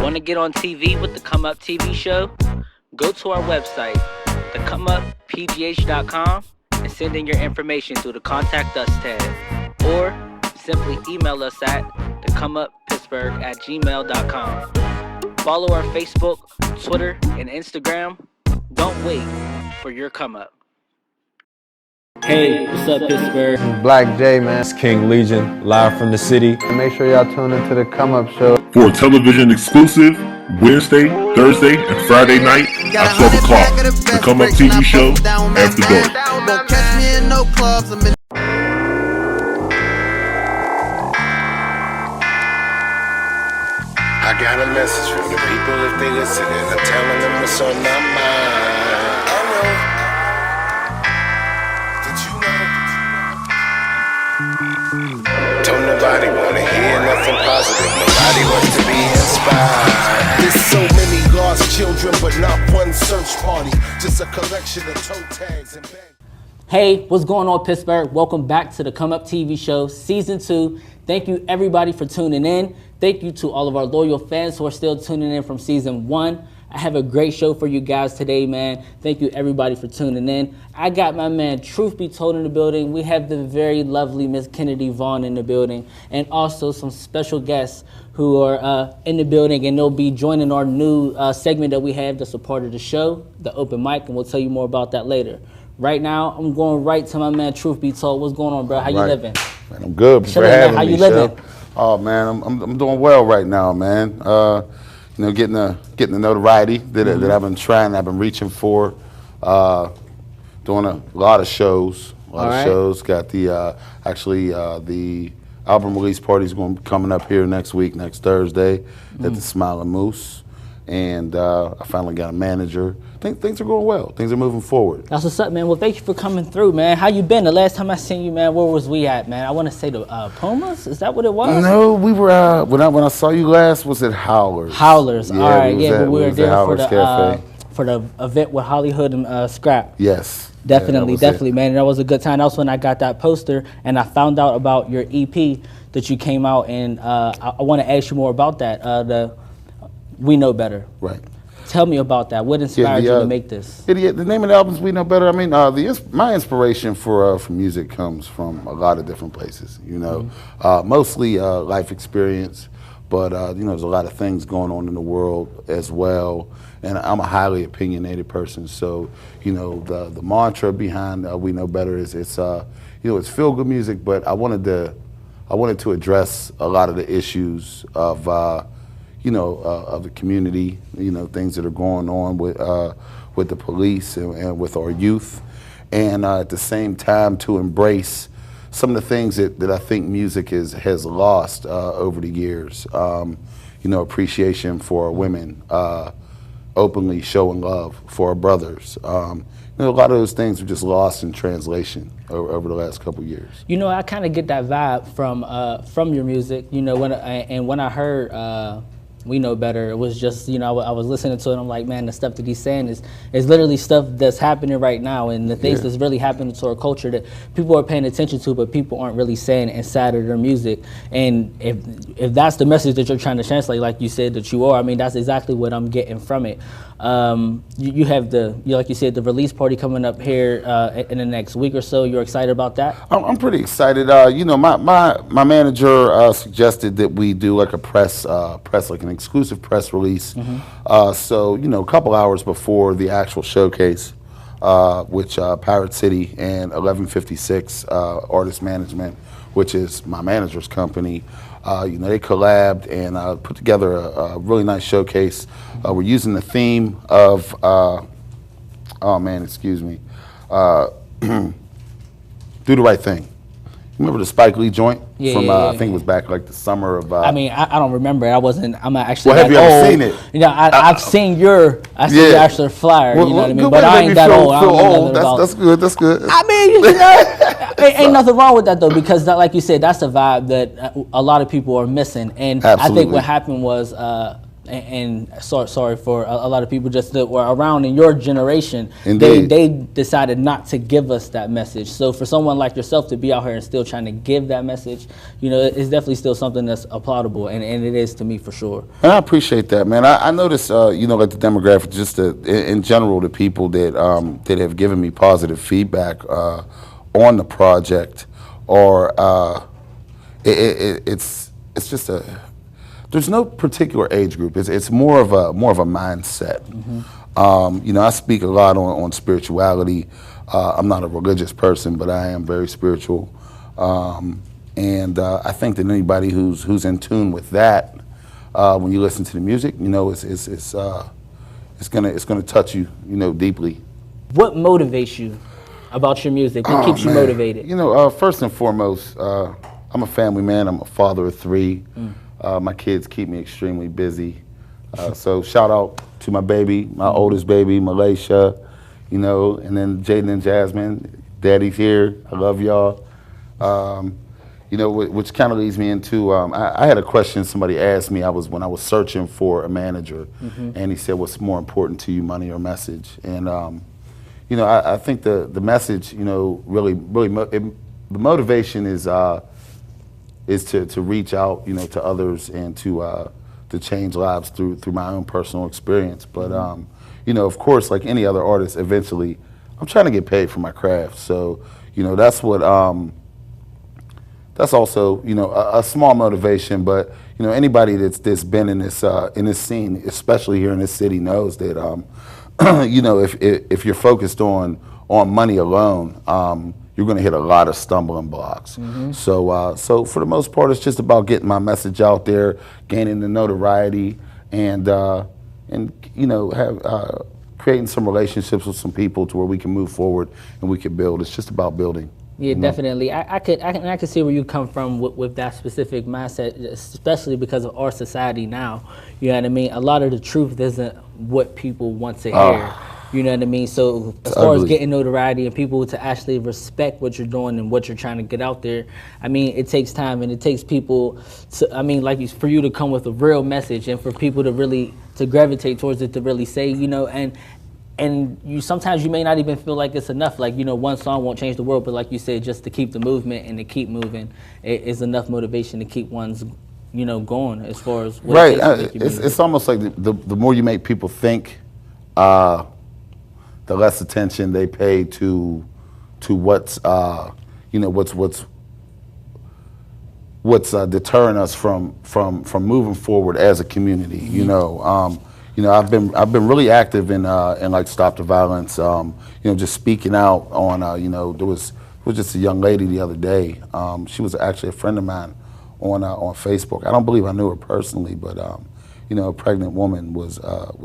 Want to get on TV with the Come Up TV show? Go to our website, thecomeuppgh.com, and send in your information through the Contact Us tab. Or simply email us at thecomeuppittsburgh@gmail.com. Follow our Facebook, Twitter, and Instagram. Don't wait for your come up. Hey, what's up, Pittsburgh? Black J, man. It's King Legion, live from the city. And make sure y'all tune into the Come Up Show. For a television exclusive, Wednesday, Thursday, and Friday night at 12 o'clock. The Come Up TV show, After Dark. Don't catch me in no clubs. I got a message from the people if they listening. I'm telling them what's on my mind. I know. Did you know? Don't nobody wanna hear nothing positive. Nobody wants to be inspired. There's so many lost children, but not one search party. Just a collection of toe tags and bags. Hey, what's going on, Pittsburgh? Welcome back to the Come Up TV show, season 2. Thank you, everybody, for tuning in. Thank you to all of our loyal fans who are still tuning in from season 1. I have a great show for you guys today, man. Thank you, everybody, for tuning in. I got my man, Truth Be Told, in the building. We have the very lovely Miss Kennedy Vaughn in the building, and also some special guests who are in the building, and they'll be joining our new segment that we have that's a part of the show, the open mic, and we'll tell you more about that later. Right now, I'm going right to my man, Truth Be Told. What's going on, bro? How you living? Man, I'm good. Chilling, for having man. How me, you living? Oh man, I'm doing well right now, man. You know, getting the notoriety that I've been trying, I've been reaching for. Doing a lot of shows. Got the the album release party is going to be coming up here next Thursday at the Smiling Moose, and I finally got a manager. Things are going well. Things are moving forward. That's what's up, man. Well, thank you for coming through, man. How you been? The last time I seen you, man, where was we at, man? I want to say the Pumas. Is that what it was? No, we were when I saw you last was at Howlers. Howlers. Yeah, all right. But we were there for the event with Hollywood and Scrap. Yes. Definitely, man. That was a good time. That was when I got that poster, and I found out about your EP that you came out, and I want to ask you more about that. The We Know Better. Right. Tell me about that. What inspired you to make this? The name of the album is We Know Better. I mean, my inspiration for music comes from a lot of different places. You know, mostly life experience, but you know, there's a lot of things going on in the world as well. And I'm a highly opinionated person, so you know, the mantra behind We Know Better is it's feel good music, but I wanted to address a lot of the issues of of the community, you know, things that are going on with the police and with our youth, and at the same time to embrace some of the things that I think music has lost over the years. You know, appreciation for our women, openly showing love for our brothers. You know, a lot of those things were just lost in translation over the last couple of years. You know, I kind of get that vibe from your music. You know, when I heard We Know Better, it was just, you know, I was listening to it and I'm like, man, the stuff that he's saying is literally stuff that's happening right now, and the things that's really happening to our culture that people are paying attention to, but people aren't really saying inside of their music. And if that's the message that you're trying to translate, like you said that you are, I mean, that's exactly what I'm getting from it. You have like you said, the release party coming up here in the next week or so. You're excited about that? I'm pretty excited. You know, my manager suggested that we do like a press like an exclusive press release. So you know, a couple hours before the actual showcase, which Pirate City and 1156 Artist Management, which is my manager's company, you know, they collabed and put together a really nice showcase. We're using the theme of, Do the Right Thing. Remember the Spike Lee joint? I think it was back like the summer of. I mean, I don't remember. I'm not actually. Well, have you ever seen it? You know, I've seen your actual flyer. Well, you know what I mean? Good, but I ain't that old. I don't know old. That's good. That's good. I mean, you know, ain't nothing wrong with that though, because that, like you said, that's a vibe that a lot of people are missing. And Absolutely. I think what happened was. and sorry for a lot of people just that were around in your generation. Indeed. They decided not to give us that message. So for someone like yourself to be out here and still trying to give that message, you know, it's definitely still something that's applaudable, and it is to me for sure. And I appreciate that, man. I notice, you know, like the demographic, just in general, the people that have given me positive feedback on the project, or it's just there's no particular age group. It's more of a mindset. You know, I speak a lot on spirituality. I'm not a religious person, but I am very spiritual, and I think that anybody who's in tune with that, when you listen to the music, you know, it's gonna touch you, you know, deeply. What motivates you about your music? What keeps you motivated? You know, first and foremost, I'm a family man. I'm a father of 3. My kids keep me extremely busy. So shout out to my baby, my oldest baby, Malaysia, you know, and then Jaden and Jasmine. Daddy's here. I love y'all. You know, which kind of leads me into, I had a question somebody asked me when I was searching for a manager, and he said, what's more important to you, money or message? And, you know, I think the message, you know, really, the motivation is to reach out, you know, to others and to change lives through my own personal experience. But, you know, of course, like any other artist, eventually, I'm trying to get paid for my craft. So, you know, that's what, that's also, you know, a small motivation. But, you know, anybody that's been in this scene, especially here in this city, knows that, you know, if you're focused on money alone, you're going to hit a lot of stumbling blocks. So for the most part, it's just about getting my message out there, gaining the notoriety, and you know, creating some relationships with some people to where we can move forward and we can build. It's just about building. Yeah, definitely. I could see where you come from with that specific mindset, especially because of our society now. You know what I mean? A lot of the truth isn't what people want to hear. You know what I mean? So as far as getting notoriety and people to actually respect what you're doing and what you're trying to get out there, I mean, it takes time and it takes people to, I mean, like for you to come with a real message and for people to really to gravitate towards it, to really say, you know, and you sometimes you may not even feel like it's enough. Like, you know, one song won't change the world, but like you said, just to keep the movement and to keep moving is enough motivation to keep one's, you know, going as far as what right. it takes to It's almost like the more you make people think, the less attention they pay to what's you know, what's deterring us from moving forward as a community. You know, I've been really active in like Stop the Violence. You know, just speaking out on. You know, there was just a young lady the other day. She was actually a friend of mine on Facebook. I don't believe I knew her personally, but you know, a pregnant woman was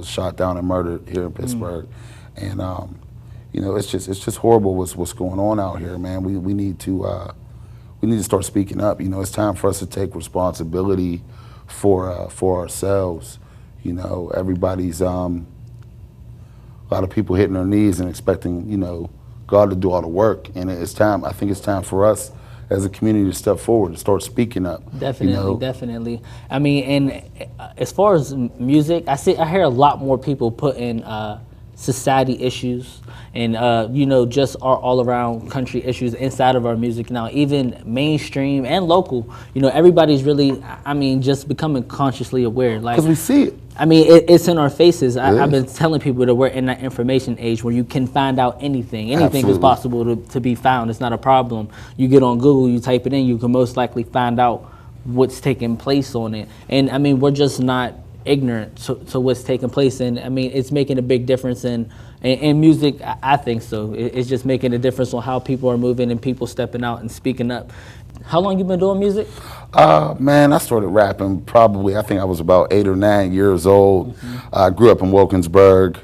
shot down and murdered here in Pittsburgh, and you know, it's just horrible what's going on out here, man. We need to start speaking up. You know, it's time for us to take responsibility for ourselves. You know, everybody's a lot of people hitting their knees and expecting, you know, God to do all the work, and it's time. I think it's time for us as a community to step forward and start speaking up. Definitely, you know? Definitely. I mean, and as far as music, I hear a lot more people putting society issues and you know, just our all around country issues inside of our music now, even mainstream and local. You know, everybody's really, I mean, just becoming consciously aware. Like, because we see it. I mean, it's in our faces. I've been telling people that we're in that information age where you can find out anything. Anything is possible to be found. It's not a problem. You get on Google, you type it in, you can most likely find out what's taking place on it. And I mean, we're just not ignorant to what's taking place. And I mean, it's making a big difference in music. I think so. It's just making a difference on how people are moving and people stepping out and speaking up. How long you been doing music? Man, I started rapping probably, I think I was about 8 or 9 years old. I grew up in Wilkinsburg,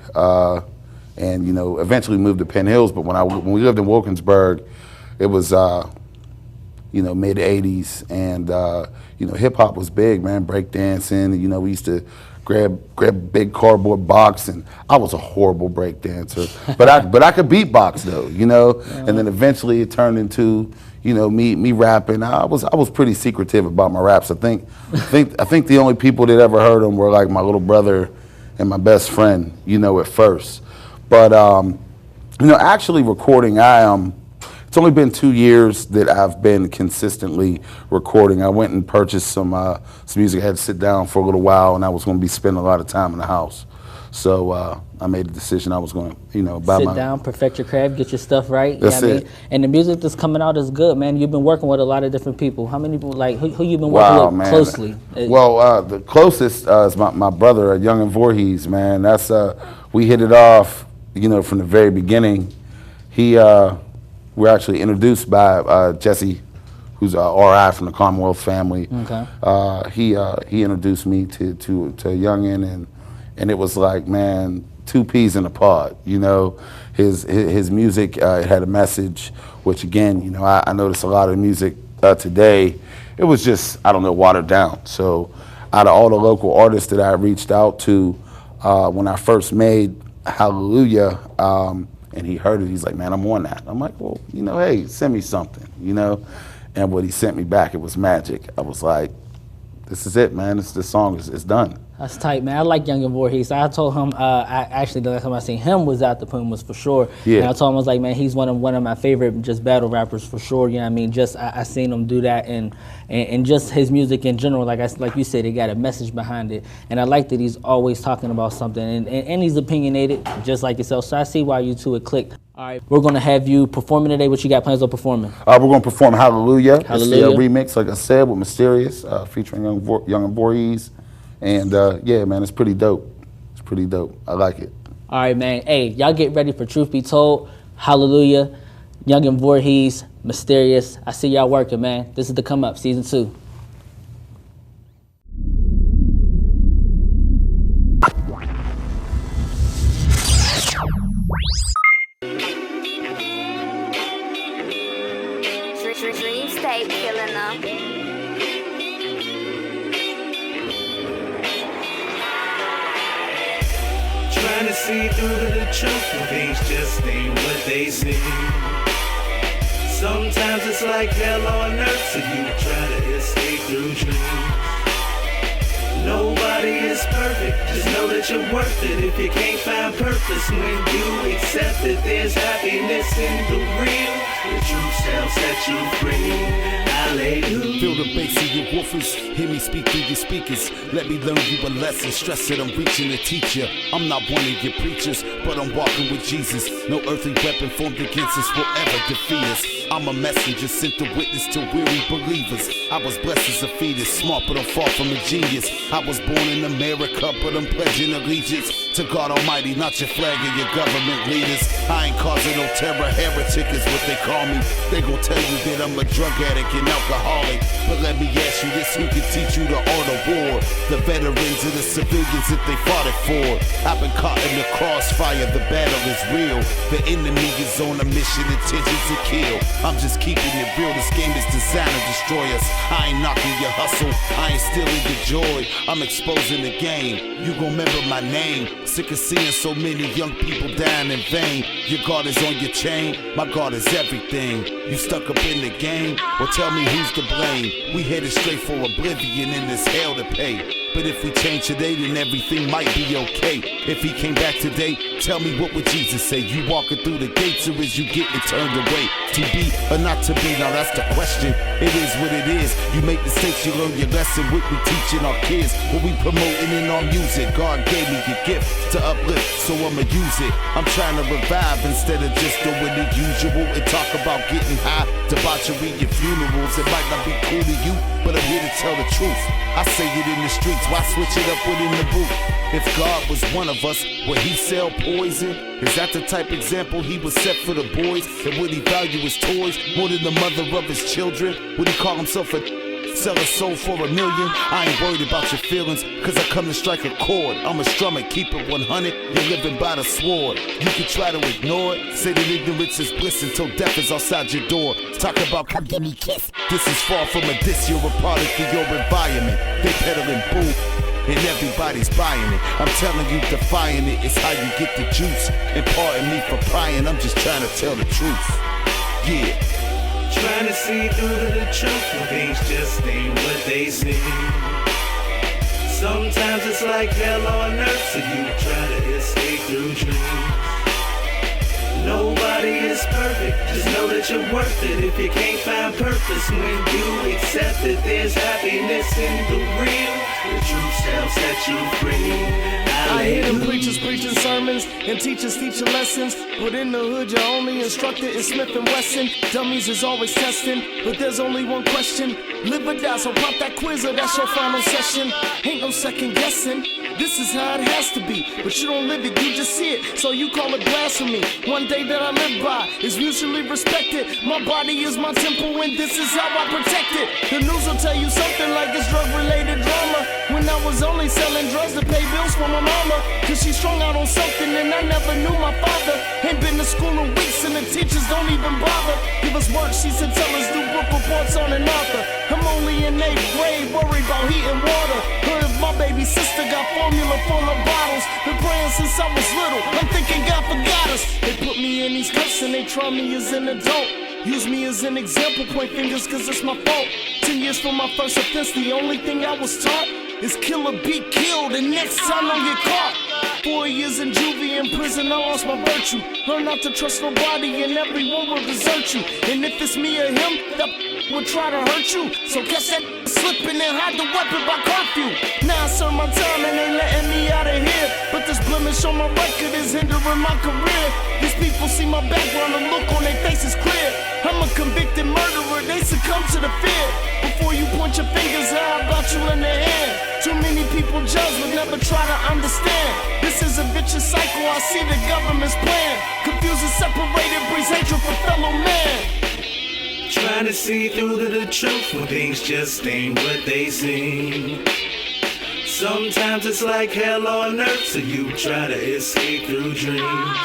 and you know, eventually moved to Penn Hills. But when we lived in Wilkinsburg, it was you know, mid '80s, and you know, hip hop was big, man. Break dancing. You know, we used to grab a big cardboard box, and I was a horrible break dancer, but I could beatbox though, you know. And then eventually it turned into, you know, me rapping, I was pretty secretive about my raps. I think the only people that ever heard them were like my little brother and my best friend, you know, at first. But you know, actually recording, it's only been 2 years that I've been consistently recording. I went and purchased some music. I had to sit down for a little while, and I was going to be spending a lot of time in the house. So I made a decision I was going to, you know, sit down, perfect your craft, get your stuff right. That's it. And the music that's coming out is good, man. You've been working with a lot of different people. How many people, like, who you been working with closely? Well, the closest is my brother, Young and Voorhees, man. That's we hit it off, you know, from the very beginning. We're actually introduced by Jesse, who's RI from the Commonwealth family. Okay. He introduced me to Youngin, and it was like, man, 2 peas in a pod. You know, his music had a message, which again, you know, I noticed a lot of music today, it was just, I don't know, watered down. So out of all the local artists that I reached out to when I first made Hallelujah, and he heard it, he's like, man, I'm on that. I'm like, well, you know, hey, send me something, you know? And what he sent me back, it was magic. I was like, this is it, man. This song is done. That's tight, man. I like Young and Voorhees. I told him, actually, the last time I seen him was at the Pumas for sure. Yeah. And I told him, I was like, man, he's one of my favorite just battle rappers for sure. You know what I mean? Just, I seen him do that, and just his music in general, like you said, it got a message behind it. And I like that he's always talking about something, and he's opinionated, just like yourself. So I see why you two would click. All right, we're going to have you performing today. What you got plans on performing? We're going to perform Hallelujah. Hallelujah. It's the remix, like I said, with Mysterious, featuring Young and Voorhees. And yeah, man, it's pretty dope. It's pretty dope. I like it. All right, man. Hey, y'all get ready for Truth Be Told. Hallelujah. Young and Voorhees, Mysterious. I see y'all working, man. This is The Come Up, Season 2. Dream State killing them. Trying to see through to the truth when things just ain't what they seem. Sometimes it's like hell on earth, so you try to escape through dreams. Nobody is perfect, just know that you're worth it if you can't find purpose. When you accept that there's happiness in the real, the truth shall set you free. Hallelujah. Feel the bass of your woofers, hear me speak through your speakers. Let me learn you a lesson, stress that I'm reaching to teach you. I'm not one of your preachers, but I'm walking with Jesus. No earthly weapon formed against us will ever defeat us. I'm a messenger sent to witness to weary believers. I was blessed as a fetus, smart but I'm far from a genius. I was born in America, but I'm pledging allegiance to God Almighty, not your flag or your government leaders. I ain't causing no terror, heretic is what they call me. They gon' tell you that I'm a drug addict and alcoholic. But let me ask you this, who can teach you the art of war? The veterans and the civilians that they fought it for. I've been caught in the crossfire, the battle is real. The enemy is on a mission, intention to kill. I'm just keeping it real, this game is designed to destroy us. I ain't knocking your hustle, I ain't stealing your joy. I'm exposing the game, you gon' remember my name. Sick of seeing so many young people dying in vain. Your guard is on your chain, my guard is everything. You stuck up in the game, well tell me who's to blame. We headed straight for oblivion in this hell to pay. But if we change today, then everything might be okay. If he came back today, tell me what would Jesus say? You walking through the gates or is you getting turned away? To be or not to be, now that's the question. It is what it is. You make mistakes, you learn your lesson. What we teaching our kids, what we promoting in our music. God gave me a gift to uplift, so I'ma use it. I'm trying to revive instead of just doing the usual and talk about getting high, debauchery and funerals. It might not be cool to you, but I'm here to tell the truth. I say it in the streets, why switch it up within the booth? If God was one of us, would he sell poison? Is that the type example he was set for the boys? And would he value his toys more than the mother of his children? Would he call himself a sell a soul for $1 million? I ain't worried about your feelings, cause I come to strike a chord. I'm a strummer, keep it 100, you're living by the sword. You can try to ignore it, say that ignorance is bliss until death is outside your door. Talk about come give me kiss. This is far from a diss, you're a product of your environment. They peddling boo, and everybody's buying it. I'm telling you, defying it is how you get the juice. And pardon me for prying, I'm just trying to tell the truth. Yeah. Trying to see through to the truth when things just ain't what they seem. Sometimes it's like hell on earth, so you try to escape through dreams. Nobody is perfect, just know that you're worth it. If you can't find purpose when you accept that there's happiness in the real, the truth shall set you free. I hear them preachers preaching sermons and teachers teaching lessons, but in the hood you're only instructed in Smith & Wesson. Dummies is always testing, but there's only one question. Live or die, so pop that quiz or that's your final session. Ain't no second guessing, this is how it has to be. But you don't live it, you just see it, so you call it blasphemy. One day that I live by is mutually respected. My body is my temple and this is how I protect it. The news will tell you something like it's drug-related drama, when I was only selling drugs to pay bills for my mama. Cause she strung out on something and I never knew my father. Ain't been to school in weeks and the teachers don't even bother. Give us worksheets and tell us do book reports on an author. I'm only in 8th grade, worried about heat and water. Or if my baby sister got formula full of bottles. Been praying since I was little, I'm thinking God forgot us. They put me in these cuffs and they try me as an adult. Use me as an example, point fingers cause it's my fault. 10 years for my first offense, the only thing I was taught is kill or be killed, and next time don't get caught. 4 years in juvie, in prison, I lost my virtue. Learn not to trust nobody, and everyone will desert you. And if it's me or him, that will try to hurt you. So catch that slipping and hide the weapon by curfew. Now I serve my time and they letting me out of here, but this blemish on my record is hindering my career. These people see my background and look on their faces clear. I'm a convicted murderer, they succumb to the fear. Before you point your fingers, how about you lend a hand? Too many people judge but never try to understand. This is a vicious cycle, I see the government's plan. Confused and separated breeds hatred for fellow man. Trying to see through to the truth when things just ain't what they seem. Sometimes it's like hell on earth, so you try to escape through dreams.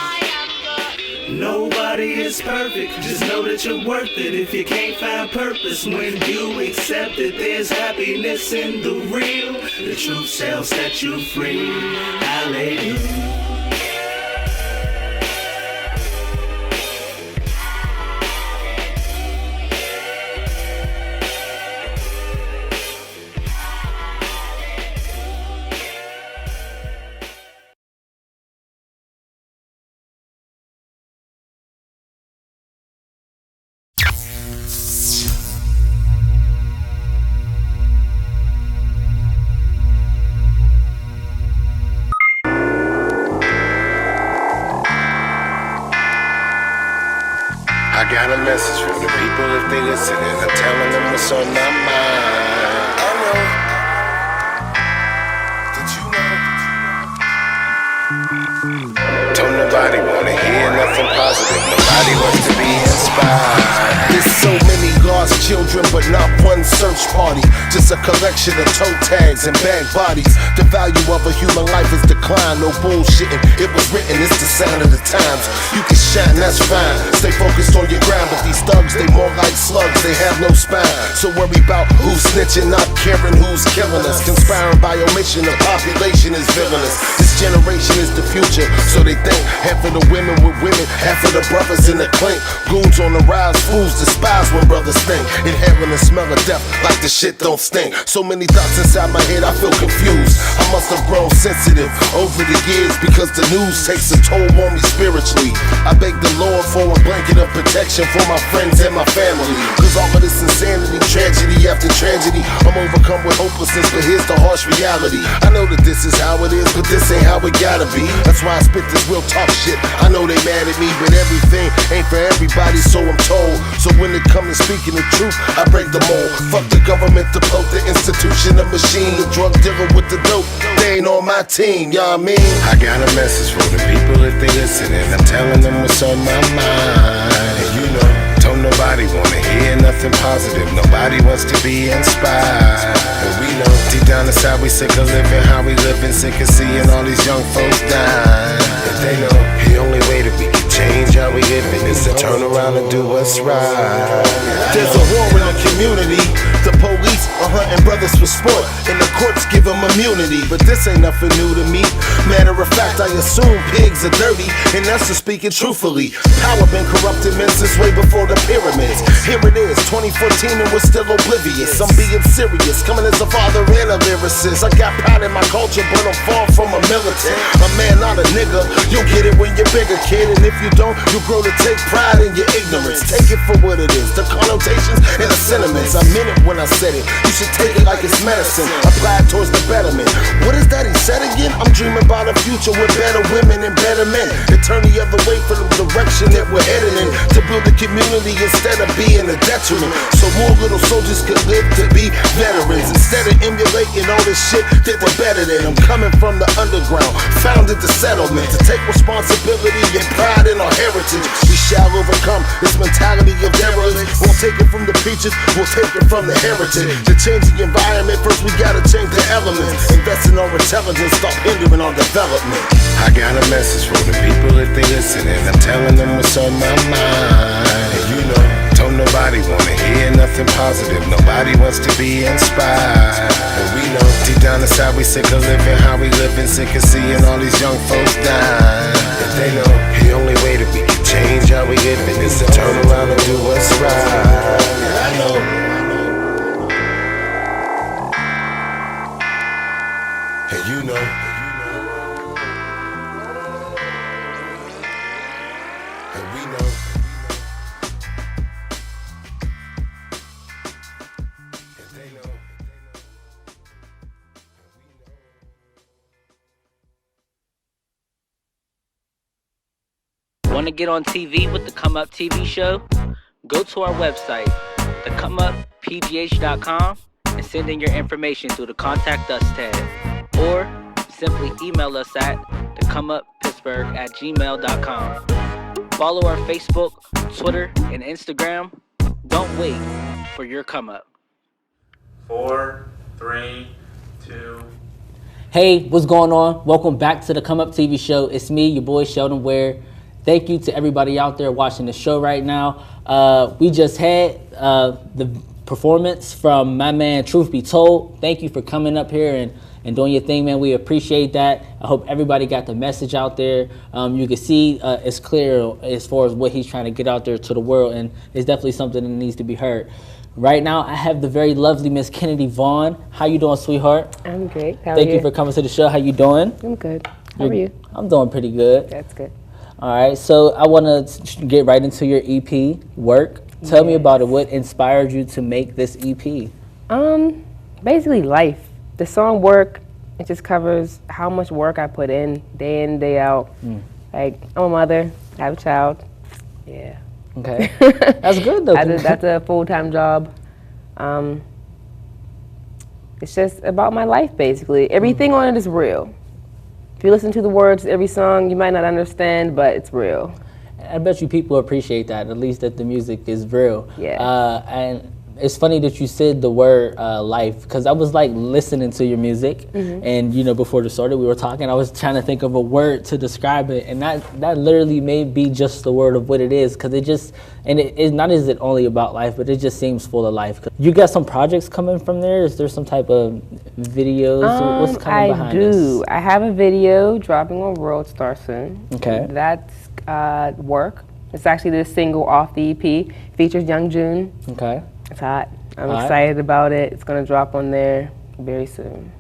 Nobody is perfect, just know that you're worth it. If you can't find purpose when you accept that there's happiness in the real, the truth shall set you free. Hallelujah. I got a message for the people if they listening. I'm telling them what's on my mind. I know. Did you know? Don't nobody wanna hear nothing positive. Nobody wants to be inspired. There's so many lost children, but not one search party. Just a collection of toe tags and bag bodies. The value of a human life is declined. No bullshitting. It was written. It's the sign of the times. You can shine, that's fine. Stay focused on your grind, but these thugs, they more like slugs. They have no spine. So worry about who's snitching, not caring who's killing us. Conspiring by omission, the population is villainous. This generation is the future, so they think. Half of the women with women, half of the brothers in the clink. Goons on the rise, fools despise when brothers think. Inhaling the smell of death like the shit don't stink. So many thoughts inside my head, I feel confused. I must have grown sensitive over the years because the news takes a toll on me spiritually. I beg the Lord for a blanket of protection for my friends and my family. Cause all of this insanity, tragedy after tragedy, I'm overcome with hopelessness, but here's the harsh reality. I know that this is how it is, but this ain't how it gotta be. That's why I spit this real talk shit. I know they mad at me, but everything ain't for everybody, so I'm told. So when it comes to speaking the truth, I break the mold. Fuck the government, the Pope, the institution, the machine, the drug dealer with the dope. They ain't on my team, y'all mean? I got a message for the people if they listening. I'm telling them what's on my mind. And you know, don't nobody wanna hear nothing positive. Nobody wants to be inspired. But we know deep down inside we sick of living how we living, sick of seeing all these young folks die. If they know the only way that we can change how we living is to turn around and do what's right. There's a war in the community. The police are hunting brothers for sport, and the courts give them immunity. But this ain't nothing new to me. Matter of fact, I assume pigs are dirty, and that's just speaking truthfully. Power been corrupted men since way before the pyramids. Here it is, 2014 and we're still oblivious. I'm being serious, coming as a father and a lyricist. I got pride in my culture, but I'm far from a militant. A man, not a nigga. You'll get it when you're bigger, kid, and if you don't, you'll grow to take pride in your ignorance. Take it for what it is, the connotations and the sentiments. I meant it when I said it. You should take it like it's medicine, applied towards the betterment. What is that he said again? I'm dreaming about a future with better women and better men, and turn the other way from the direction that we're heading in, to build a community instead of being a detriment, so more little soldiers could live to be veterans, instead of emulating all this shit that we're better than. I'm coming from the underground, founded the settlement, to take responsibility and pride in our heritage. We shall overcome this mentality of terrorists. Won't take it from the preachers, we'll take it from the heritage. To change the environment, first we gotta change the elements. Invest in our intelligence, stop hindering our development. I got a message for the people if they listening. I'm telling them what's on my mind. And you know, don't nobody wanna hear nothing positive. Nobody wants to be inspired. And we know deep down inside we sick of living how we living, sick of seeing all these young folks die. And they know the only way that we can change how we living is to turn around and do what's right. I know. And you know. And we know. And they know. Want to get on TV with the Come Up TV show? Go to our website, thecomeuppgh.com, and send in your information through the Contact Us tab. Or simply email us at thecomeuppittsburgh@gmail.com. Follow our Facebook, Twitter, and Instagram. Don't wait for your come up. 4, 3, 2. Hey, what's going on? Welcome back to the Come Up TV show. It's me, your boy Sheldon Ware. Thank you to everybody out there watching the show right now. We just had the performance from my man Truth Be Told. Thank you for coming up here and doing your thing, man. We appreciate that. I hope everybody got the message out there. You can see it's clear as far as what he's trying to get out there to the world, and it's definitely something that needs to be heard. Right now, I have the very lovely Miss Kennedy Vaughn. How you doing, sweetheart? I'm great. How are Thank you you for coming to the show. How you doing? I'm good. How are you? I'm doing pretty good. That's good. All right, so I want to get right into your EP work. Tell me about it. What inspired you to make this EP? Basically life. The song Work, it just covers how much work I put in day out. Like, I'm a mother, I have a child. Yeah. Okay. That's good though. That's a full-time job. It's just about my life, basically. Everything on it is real. If you listen to the words to every song, you might not understand, but it's real. I bet you people appreciate that, at least that the music is real. Yeah. And it's funny that you said the word life, because I was like listening to your music, and you know, before the started we were talking, I was trying to think of a word to describe it, and that literally may be just the word of what it is, because it just, and it's not is it only about life, but it just seems full of life. You got some projects coming from there? Is there some type of videos? What's coming behind this? I do. I have a video dropping on World Star soon. Okay. That's Work. It's actually the single off the EP. Features Young June. Okay. It's hot. I'm excited about it. It's gonna drop on there very soon.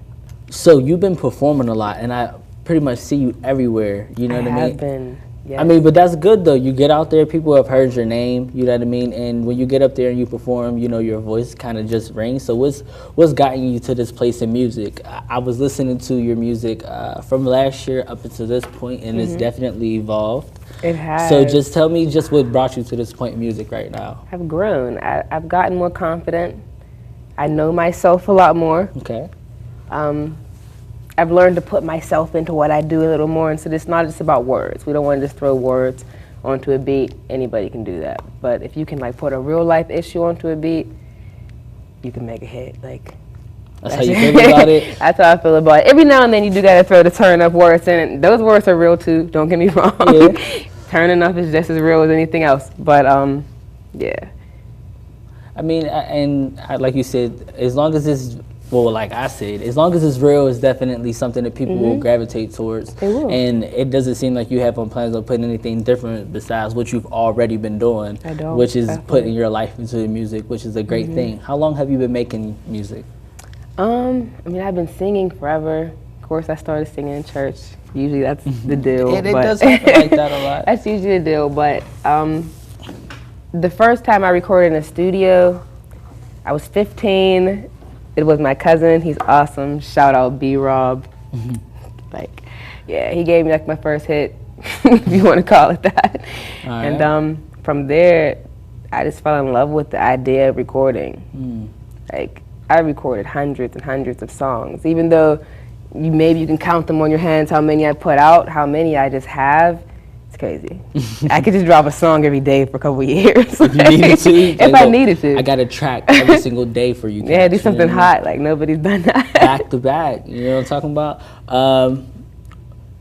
So you've been performing a lot, and I pretty much see you everywhere. You know what I mean? I have been. Yes. I mean, but that's good though. You get out there, people have heard your name. You know what I mean? And when you get up there and you perform, you know, your voice kind of just rings. So what's gotten you to this place in music? I was listening to your music from last year up until this point, and it's definitely evolved. It has. So just tell me just what brought you to this point in music right now. I've grown. I've gotten more confident. I know myself a lot more. Okay. I've learned to put myself into what I do a little more, and so it's not just about words. We don't want to just throw words onto a beat. Anybody can do that. But if you can like put a real life issue onto a beat, you can make a hit. Like, that's how you feel about it? That's how I feel about it. Every now and then you do gotta throw the turn up words in, and those words are real too, don't get me wrong. Yeah. Turning up is just as real as anything else. But yeah. I mean, and like you said, as long as it's well, like I said, as long as it's real, it's definitely something that people will gravitate towards. They will. And it doesn't seem like you have on plans of putting anything different besides what you've already been doing, I don't, which is definitely. putting your life into the music, which is a great thing. How long have you been making music? I mean, I've been singing forever. Of course, I started singing in church. Usually that's the deal. And it but does happen like that a lot. That's usually the deal. But the first time I recorded in a studio, I was 15. It was my cousin. He's awesome. Shout out B-Rob. Like, yeah, he gave me like my first hit, if you want to call it that. All right. And from there, I just fell in love with the idea of recording. Like, I recorded hundreds and hundreds of songs, even though maybe you can count them on your hands how many I put out, how many I just have. It's crazy. I could just drop a song every day for a couple of years. If you needed to. If I needed to. I got a track every single day for you. Yeah, do cats, something you know what I mean? hot, like nobody's done that. Back to back, you know what I'm talking about?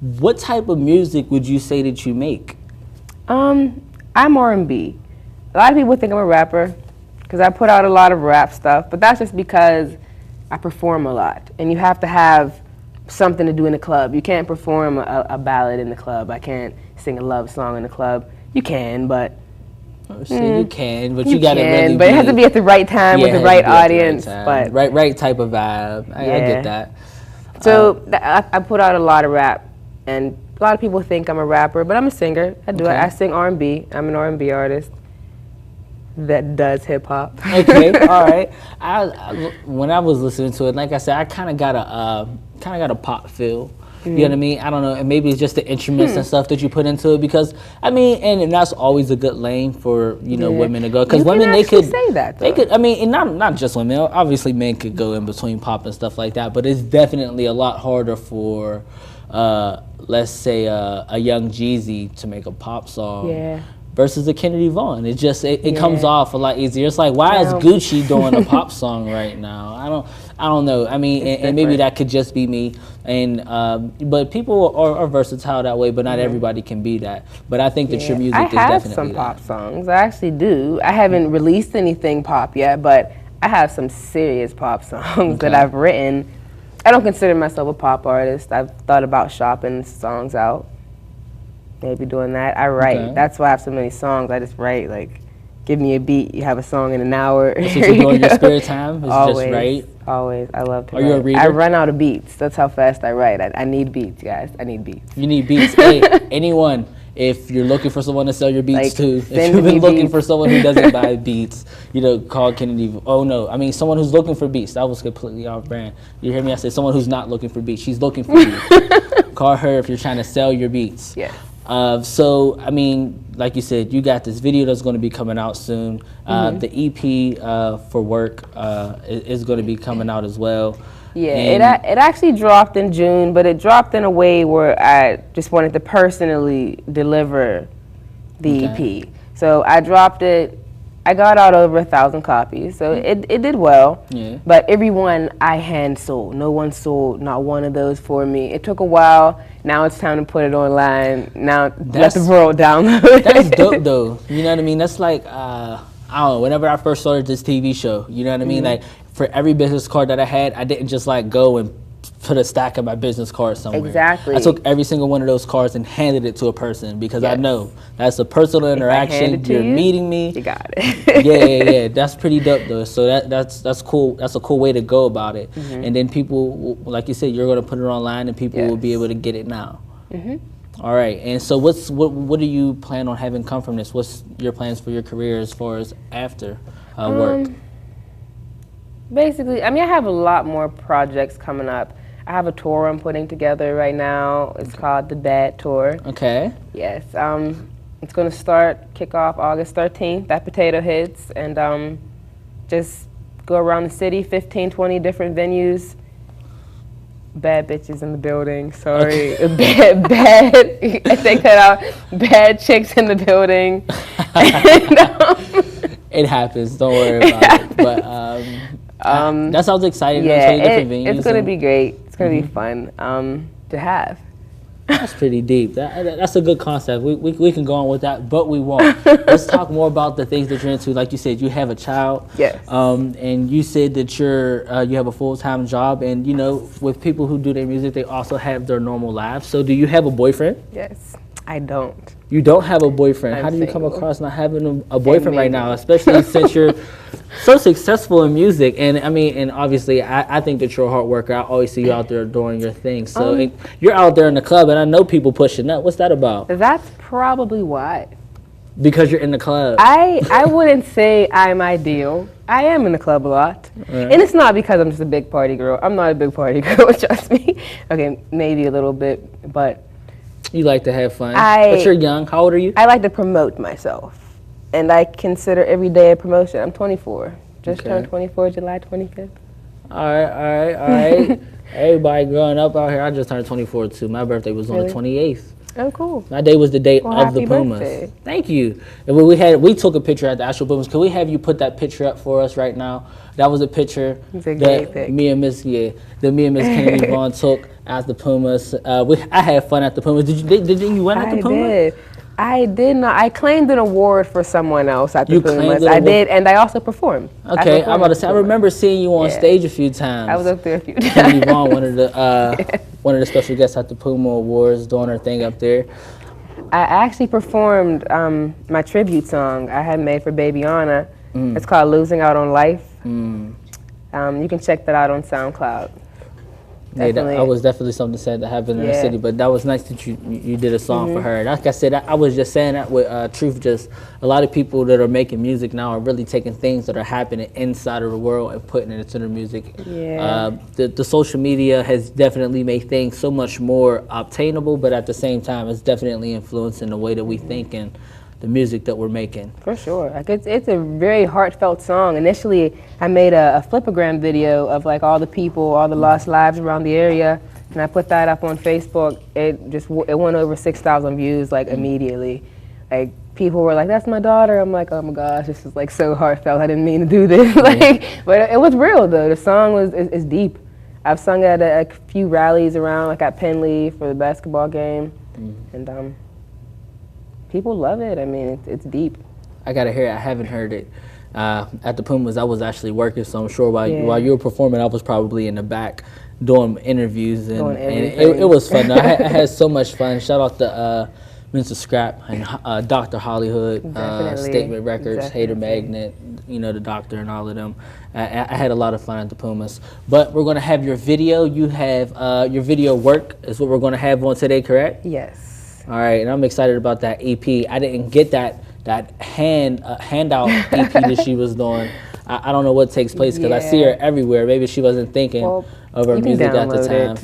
What type of music would you say that you make? I'm R&B. A lot of people think I'm a rapper because I put out a lot of rap stuff, but that's just because I perform a lot, and you have to have something to do in the club. You can't perform a ballad in the club. I can't sing a love song in the club. You can, but You can, but you gotta really. But it has to be at the right time with the right audience. But right type of vibe. I get that. So I put out a lot of rap, and a lot of people think I'm a rapper, but I'm a singer. I do. Okay. I sing R&B. I'm an R&B artist that does hip hop. Okay, all right. When I was listening to it, like I said, I kind of got a pop feel. You know what I mean? I don't know, and maybe it's just the instruments and stuff that you put into it, because I mean, and that's always a good lane for women to go, because women they could say that. They could. I mean, and not just women. Obviously, men could go in between pop and stuff like that, but it's definitely a lot harder for, let's say, a young Jeezy to make a pop song. Yeah. Versus a Kennedy Vaughn. It just it comes off a lot easier. It's like, why is Gucci doing a pop song right now? I don't know. I mean, and maybe that could just be me. And but people are versatile that way, but not everybody can be that. But I think that your music is definitely I have some pop songs. I actually do. I haven't released anything pop yet, but I have some serious pop songs that I've written. I don't consider myself a pop artist. I've thought about shopping songs out. Maybe doing that. I write. Okay. That's why I have so many songs. I just write. Like, give me a beat. You have a song in an hour. That's what you do in your spare time? Is Always. just write? Always. I love to Are write. you a reader? I run out of beats. That's how fast I write. I need beats, guys. I need beats. You need beats. Hey, anyone, if you're looking for someone to sell your beats to, if send you've been me looking beats. for someone who doesn't buy beats, call Kennedy. Oh no, I mean someone who's looking for beats. That was completely off brand. You hear me? I said someone who's not looking for beats. She's looking for you. Call her if you're trying to sell your beats. Yes. So, I mean, like you said, you got this video that's going to be coming out soon. The EP for Work is going to be coming out as well. Yeah, And it actually dropped in June, but it dropped in a way where I just wanted to personally deliver the EP. So I dropped it. I got out over 1,000 copies, so it did well. Yeah. But every one I hand sold. No one sold not one of those for me. It took a while. Now it's time to put it online. Now let the world download it. That's dope, though. You know what I mean? That's like, I don't know, whenever I first started this TV show, you know what I mean? Like, for every business card that I had, I didn't just like go and put a stack of my business cards somewhere. Exactly. I took every single one of those cards and handed it to a person, because I know that's a personal interaction. You're meeting me. You got it. yeah. That's pretty dope, though. So that's cool. That's a cool way to go about it. And then people, like you said, you're gonna put it online, and people will be able to get it now. All right. And so what do you plan on having come from this? What's your plans for your career as far as after work? Basically, I mean, I have a lot more projects coming up. I have a tour I'm putting together right now. It's called the Bad Tour. Okay. Yes. It's going to kick off August 13th at Potato Heads, and just go around the city, 15, 20 different venues. Bad bitches in the building, sorry. bad, I take that out. Bad chicks in the building. It happens, don't worry about it. But that sounds exciting. Yeah, different venues it's going to be great. It's going to be fun to have. That's pretty deep. That's a good concept. We can go on with that, but we won't. Let's talk more about the things that you're into. Like you said, you have a child. Yes. And you said that you have a full-time job, and you know, with people who do their music, they also have their normal lives. So, do you have a boyfriend? Yes. I don't. You don't have a boyfriend. I'm How do you come single. across not having a boyfriend right now, especially since you're so successful in music? And I mean, and obviously, I think that you're a hard worker. I always see you out there doing your thing. So and you're out there in the club, and I know people pushing up. What's that about? That's probably why. Because you're in the club. I wouldn't say I'm ideal. I am in the club a lot. Right. And it's not because I'm just a big party girl. I'm not a big party girl, trust me. Okay, maybe a little bit, but... You like to have fun, but you're young. How old are you? I like to promote myself, and I consider every day a promotion. I'm 24. Just turned 24 July 25th. All right. Everybody growing up out here, I just turned 24 too. My birthday was on the 28th. Oh, cool. My day was the day Well, of the happy Pumas. birthday. Thank you. And we took a picture at the actual Pumas. Can we have you put that picture up for us right now? That was a picture It's a great pic. me and Miss Kennedy Vaughn took at the Pumas. I had fun at the Pumas. Did you win at the Pumas? I did not. I claimed an award for someone else at the You claimed Pumas. an I award? did, and I also performed. Okay, I'm about to say. I remember seeing you on stage a few times. I was up there a few times. Kennedy Vaughn, one of the special guests at the Puma Awards, doing her thing up there. I actually performed my tribute song I had made for Babyana. It's called "Losing Out on Life." You can check that out on SoundCloud. Yeah, that was definitely something sad that happened in the city, but that was nice that you did a song for her. Like I said, I was just saying that with Truth. Just a lot of people that are making music now are really taking things that are happening inside of the world and putting it into their music. Yeah. The social media has definitely made things so much more obtainable, but at the same time, it's definitely influencing the way that we think and the music that we're making. For sure. Like it's a very heartfelt song. Initially, I made a flipagram video of like all the people, all the lost lives around the area, and I put that up on Facebook. It went over 6,000 views like immediately. Like people were like, "That's my daughter." I'm like, "Oh my gosh, this is like so heartfelt. I didn't mean to do this." But it was real though. The song is deep. I've sung at a few rallies around, like at Penley for the basketball game, and people love it. I mean, it's deep. I gotta hear it. I haven't heard it. At the Pumas, I was actually working, so I'm sure while you were performing, I was probably in the back doing interviews, and it was fun. I had so much fun. Shout out to Mr. Scrap and Dr. Hollywood, Statement Records, Hater Magnet, the doctor and all of them. I had a lot of fun at the Pumas. But we're gonna have your video. You have your video work is what we're gonna have on today, correct? Yes. All right, and I'm excited about that EP. I didn't get that handout EP that she was doing. I don't know what takes place because I see her everywhere. Maybe she wasn't thinking of her music at the time.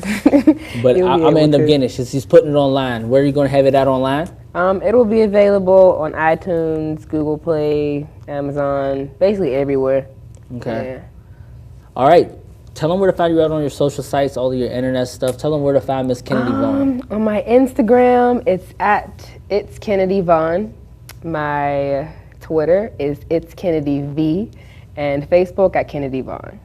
But I'm gonna end up getting it. She's putting it online. Where are you gonna have it out online? It will be available on iTunes, Google Play, Amazon, basically everywhere. Okay. Yeah. All right. Tell them where to find you out on your social sites, all of your internet stuff. Tell them where to find Miss Kennedy Vaughn. On my Instagram, it's Kennedy Vaughn. My Twitter is It's Kennedy V, and Facebook at Kennedy Vaughn.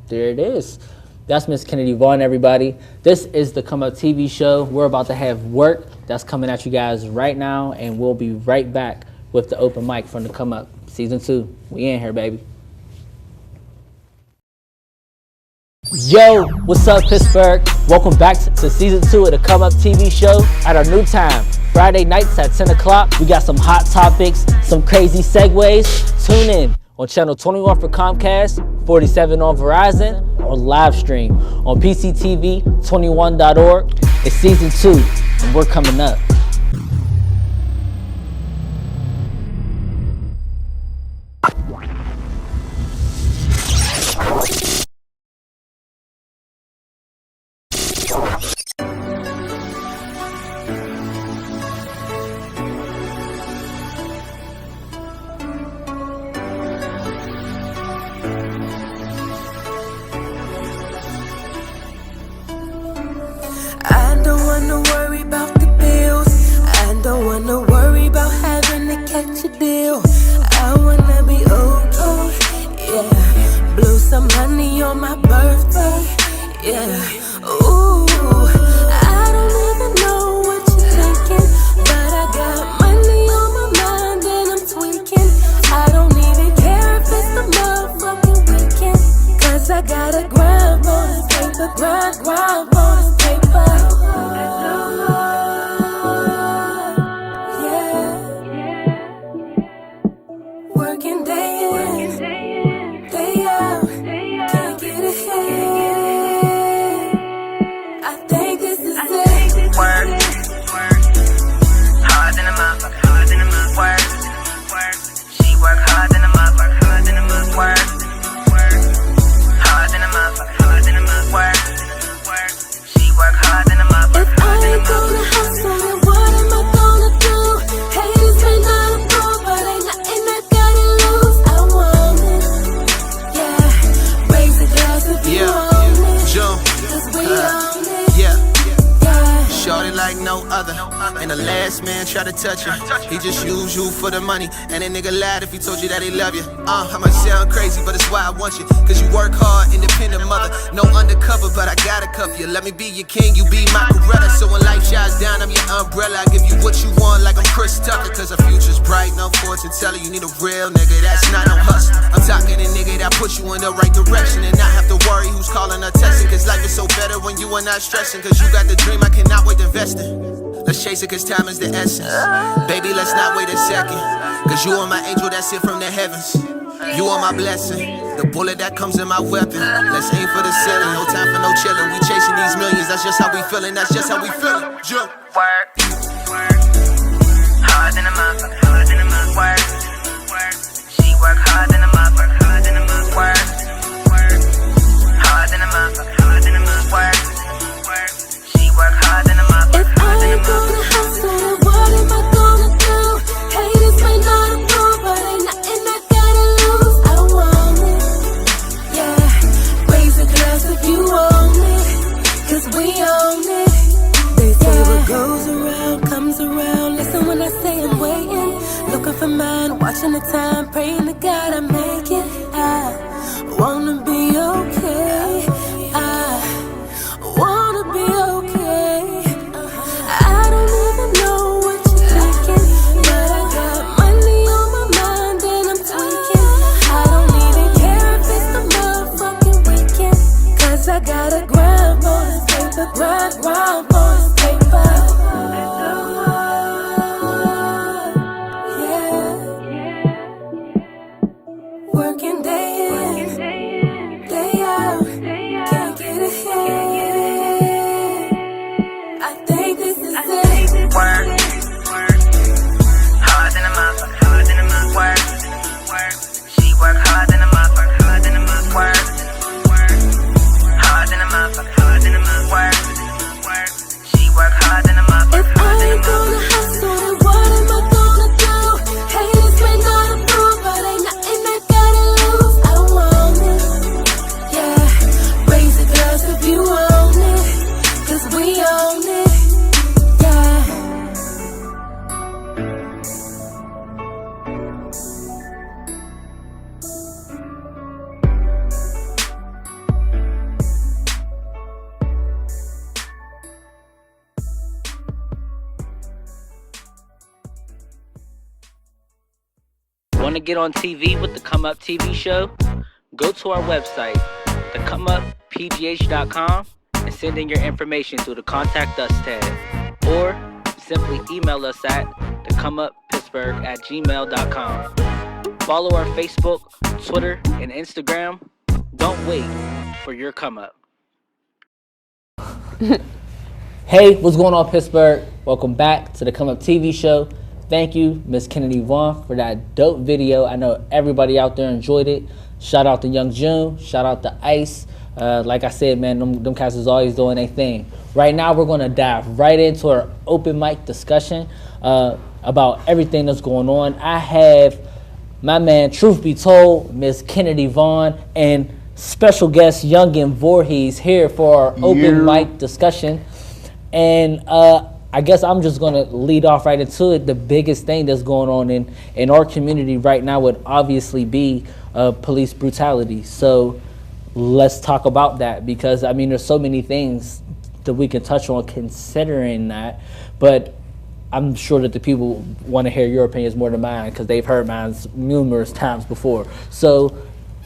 There it is. That's Miss Kennedy Vaughn, everybody. This is the Come Up TV show. We're about to have work that's coming at you guys right now, and we'll be right back with the open mic from the Come Up Season 2. We in here, baby. Yo, what's up, Pittsburgh? Welcome back to Season 2 of the Come Up TV show at our new time. Friday nights at 10 o'clock. We got some hot topics, some crazy segues. Tune in on channel 21 for Comcast, 47 on Verizon, or live stream on PCTV21.org. It's Season 2, and we're coming up. I don't wanna worry about the bills. shorty like no other. And the last man try to touch you. He just use you for the money. And a nigga lied if he told you that he love you. I might sound crazy, but it's why I want you. Cause you work hard, independent mother. No undercover, but I gotta cuff you. Let me be your king, you be my Coretta. So when life shines down, I'm your umbrella. I give you what you want like I'm Chris Tucker. Cause the future's bright, no fortune teller. You need a real nigga, that's not no hustle. I'm talking to nigga that put you in the right direction and not have to worry who's calling or texting. Cause life is so better when you are not stressing. Cause you got the dream, I cannot wait to invest in. Let's chase it cause time is the essence. Baby, let's not wait a second. Cause you are my angel that's sent from the heavens. You are my blessing, the bullet that comes in my weapon. Let's aim for the ceiling, no time for no chillin'. We chasing these millions, that's just how we feelin', that's just how we feelin'. Jump. Work, hard than a motherfucker, hard than a motherfucker. Work, she work hard than a motherfucker, hard than a motherfucker. Hard than a motherfucker, hard than a motherfucker. She work hard than a motherfucker, hard than a motherfucker. Hustle, what am I gonna do? Haters may not approve, but ain't nothing I gotta lose. I want it, yeah. Raise a glass if you own it, cause we own it. They say what goes around comes around. Listen when I say I'm waiting, looking for mine, watching the time, praying to God I make it. I wanna be okay. I wanna be okay. I don't even know what you're thinking, but I got money on my mind and I'm tweaking. I don't even care if it's the motherfucking weekend, cause I gotta grind for this paper, grind for this paper. Yeah. Working day in, day out, can't get ahead. I think this is it. Work, hard than a motherfucker, hard than a motherfucker. She work hard than a motherfucker, hard than a motherfucker. Hard than a motherfucker, hard than a motherfucker. She work hard than a motherfucker, hard than a motherfucker. Hustle, then what am I gonna do? Haters may not approve, but ain't nothing I gotta lose. I want it, yeah. Raise a glass if you own it, cause we own it, yeah. Want to get on TV with the Come Up TV show? Go to our website, thecomeuppgh.com, and send in your information through the Contact Us tab. Or simply email us at thecomeuppittsburgh@gmail.com. Follow our Facebook, Twitter, and Instagram. Don't wait for your come up. Hey, what's going on, Pittsburgh? Welcome back to the Come Up TV show. Thank you, Miss Kennedy Vaughn, for that dope video. I know everybody out there enjoyed it. Shout out to Young June. Shout out to Ice. Like I said, man, them cats is always doing their thing. Right now, we're going to dive right into our open mic discussion about everything that's going on. I have my man, truth be told, Miss Kennedy Vaughn, and special guest Youngin Voorhees here for our open mic discussion. And I guess I'm just going to lead off right into it. The biggest thing that's going on in our community right now would obviously be police brutality. So let's talk about that, because, I mean, there's so many things that we can touch on considering that. But I'm sure that the people want to hear your opinions more than mine, because they've heard mine numerous times before. So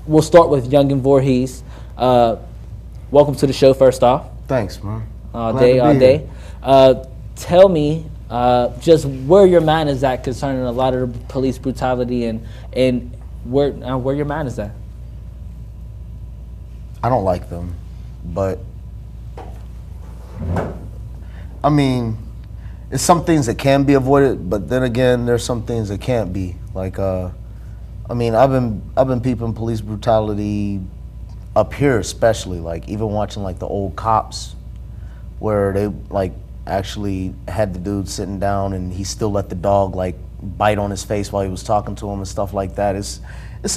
we'll start with Youngin Voorhees. Welcome to the show, first off. Thanks, man. All day. Tell me just where your mind is at concerning a lot of the police brutality, and where your mind is at. I don't like them, but I mean, it's some things that can be avoided, but then again, there's some things that can't be. Like, I mean, I've been peeping police brutality up here, especially, like even watching like the old Cops, where they like actually had the dude sitting down and he still let the dog like bite on his face while he was talking to him and stuff like that. It's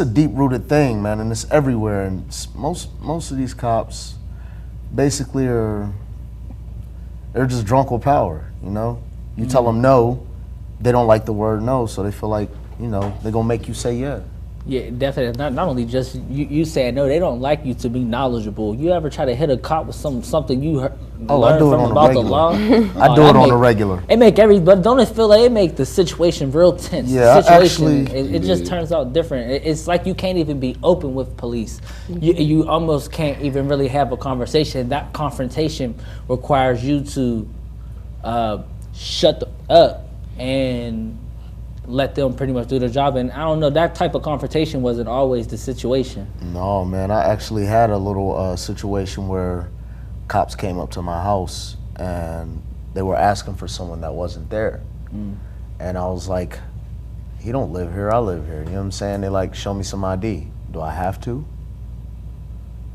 a deep-rooted thing, man, and it's everywhere. And most of these cops basically are they're just drunk with power, you know? You tell them no, they don't like the word no, so they feel like, you know, they're gonna make you say yeah. Yeah, definitely. Not only just you saying no, they don't like you to be knowledgeable. You ever try to hit a cop with something you heard, I do it on about a the regular. law? I do it on a regular. It make but don't it feel like it make the situation real tense? Yeah, The situation, actually, it just turns out different. It's like you can't even be open with police. You almost can't even really have a conversation. That confrontation requires you to shut up and let them pretty much do their job. And I don't know, that type of confrontation wasn't always the situation. No, man, I actually had a little situation where cops came up to my house and they were asking for someone that wasn't there. And I was like, he don't live here, I live here. You know what I'm saying? They like, show me some ID. Do I have to? You know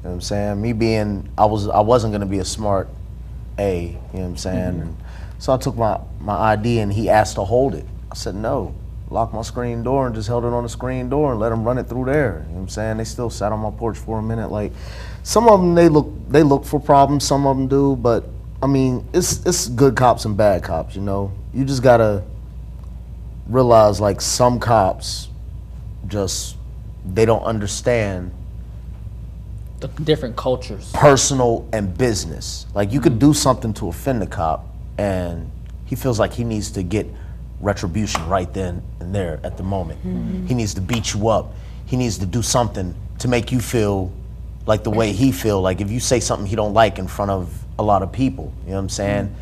what I'm saying? Me being, I wasn't gonna be a smart A, you know what I'm saying? And so I took my ID and he asked to hold it. I said no. Locked my screen door and just held it on the screen door and let them run it through there. You know what I'm saying? They still sat on my porch for a minute. Like, some of them, they look for problems, some of them do, but I mean, it's good cops and bad cops, you know? You just gotta realize, like, some cops just, they don't understand The different cultures. personal and business. Like, you could do something to offend the cop and he feels like he needs to get retribution right then and there at the moment. He needs to beat you up. He needs to do something to make you feel like the way he feel. Like if you say something he don't like in front of a lot of people, you know what I'm saying?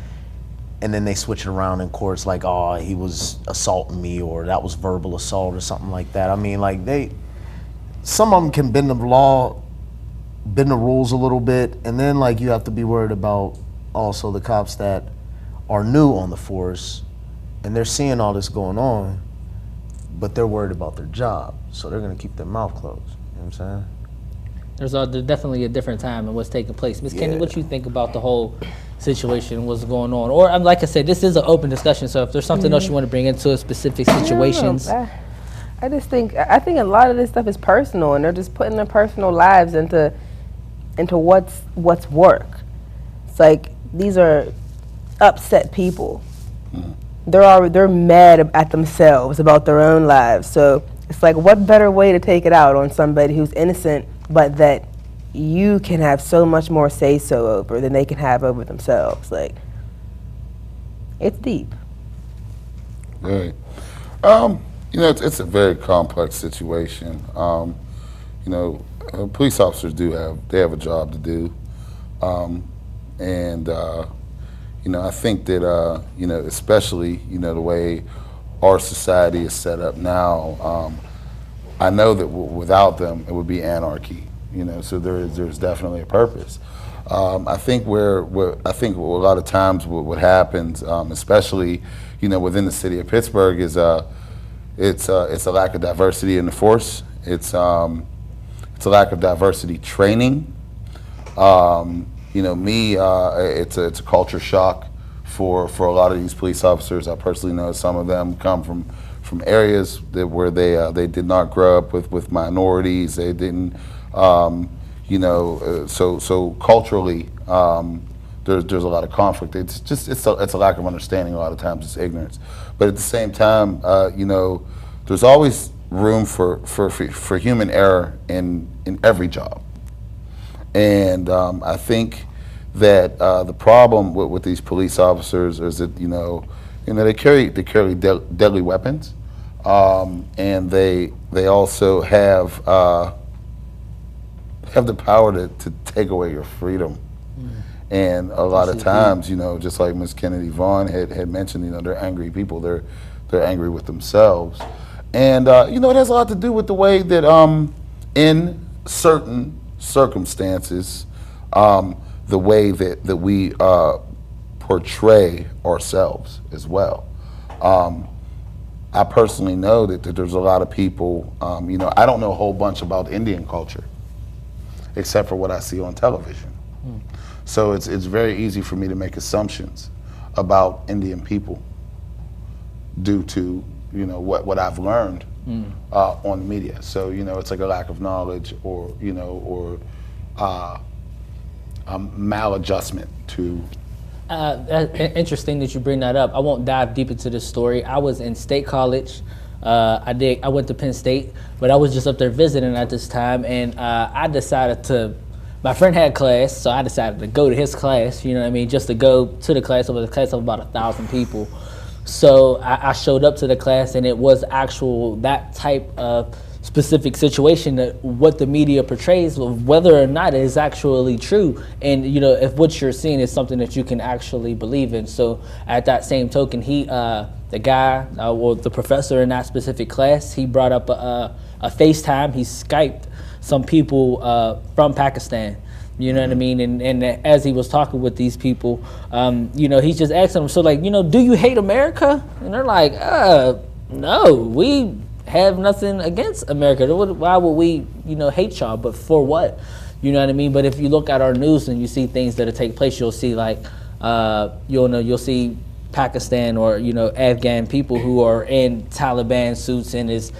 And then they switch it around in courts like, oh, he was assaulting me or that was verbal assault or something like that. I mean, like some of them can bend the law, bend the rules a little bit, and then like you have to be worried about also the cops that are new on the force and they're seeing all this going on, but they're worried about their job, so they're gonna keep their mouth closed. You know what I'm saying? There's definitely a different time in what's taking place. Ms. Kenny, what you think about the whole situation, what's going on? Or like I said, this is an open discussion, so if there's something else you want to bring into it, specific situations. I just think, I think a lot of this stuff is personal, and they're just putting their personal lives into what's work. It's like, these are upset people. They're mad at themselves about their own lives. So it's like, what better way to take it out on somebody who's innocent, but that you can have so much more say-so over than they can have over themselves. Like, it's deep. Right. You know, it's a very complex situation. You know, police officers have a job to do, and you know, I think that you know, especially the way our society is set up now, I know that without them it would be anarchy. You know, so there's definitely a purpose. I think a lot of times what happens, especially within the city of Pittsburgh, is it's a lack of diversity in the force. It's a lack of diversity training. It's a culture shock for a lot of these police officers. I personally know some of them come from areas where they did not grow up with minorities. They didn't, so culturally, there's a lot of conflict. It's a lack of understanding. A lot of times it's ignorance, but at the same time, there's always room for human error in every job. And I think that the problem with these police officers is that they carry deadly weapons, and they also have the power to take away your freedom. And a lot of times, just like Ms. Kennedy Vaughn had mentioned, they're angry people. They're angry with themselves, and it has a lot to do with the way that in certain circumstances, the way that we portray ourselves as well. I personally know that there's a lot of people, I don't know a whole bunch about Indian culture, except for what I see on television. So it's very easy for me to make assumptions about Indian people due to what I've learned on the media. So it's like a lack of knowledge, or a maladjustment to Interesting that you bring that up. I won't dive deep into this story. I was in State College. I went to Penn State, but I was just up there visiting at this time, and I decided to. My friend had class, so I decided to go to his class. You know what I mean? Just to go to the class. It was a class of about 1,000 people. So I showed up to the class, and it was that type of specific situation that what the media portrays, whether or not it is actually true, and if what you're seeing is something that you can actually believe in. So at that same token, the guy, or the professor in that specific class, he brought up a FaceTime. He Skyped some people from Pakistan. You know what I mean? And as he was talking with these people, he's just asking them, so do you hate America? And they're like, no, we have nothing against America. Why would we, hate y'all? But for what? You know what I mean? But if you look at our news and you see things that take place, you'll see you'll see Pakistan or Afghan people who are in Taliban suits and is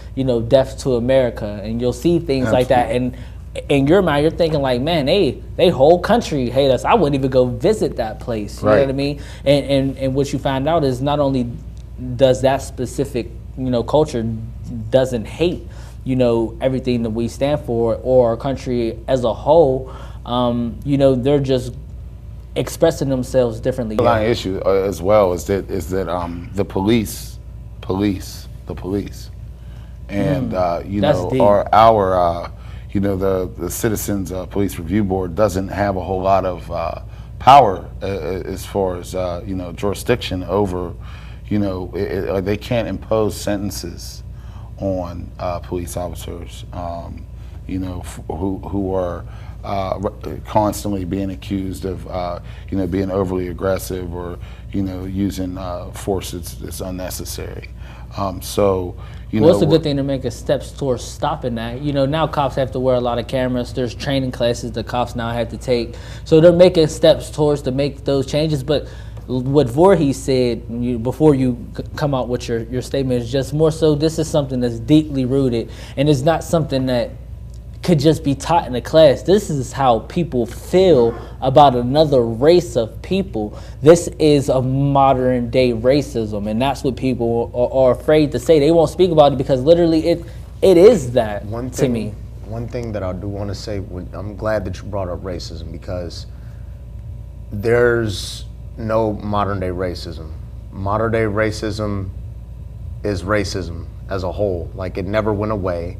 deaf to America, and you'll see things like that. And in your mind, you're thinking like, man, they whole country hate us. I wouldn't even go visit that place. You know what I mean? And what you find out is not only does that specific culture doesn't hate everything that we stand for or our country as a whole. They're just expressing themselves differently. The issue as well is that the police, and the Citizens Police Review Board doesn't have a whole lot of power as far as jurisdiction over. They can't impose sentences on police officers, who are constantly being accused of, being overly aggressive or, using force that's unnecessary. It's a good thing to make steps towards stopping that. Now cops have to wear a lot of cameras. There's training classes the cops now have to take. So they're making steps towards to make those changes. But what Voorhees said before you come out with your statement is just more so this is something that's deeply rooted, and it's not something that could just be taught in a class. This is how people feel about another race of people. This is a modern day racism, and that's what people are afraid to say. They won't speak about it because literally it is that to me. One thing that I do want to say, I'm glad that you brought up racism, because there's no modern day racism. Modern day racism is racism as a whole. Like, it never went away.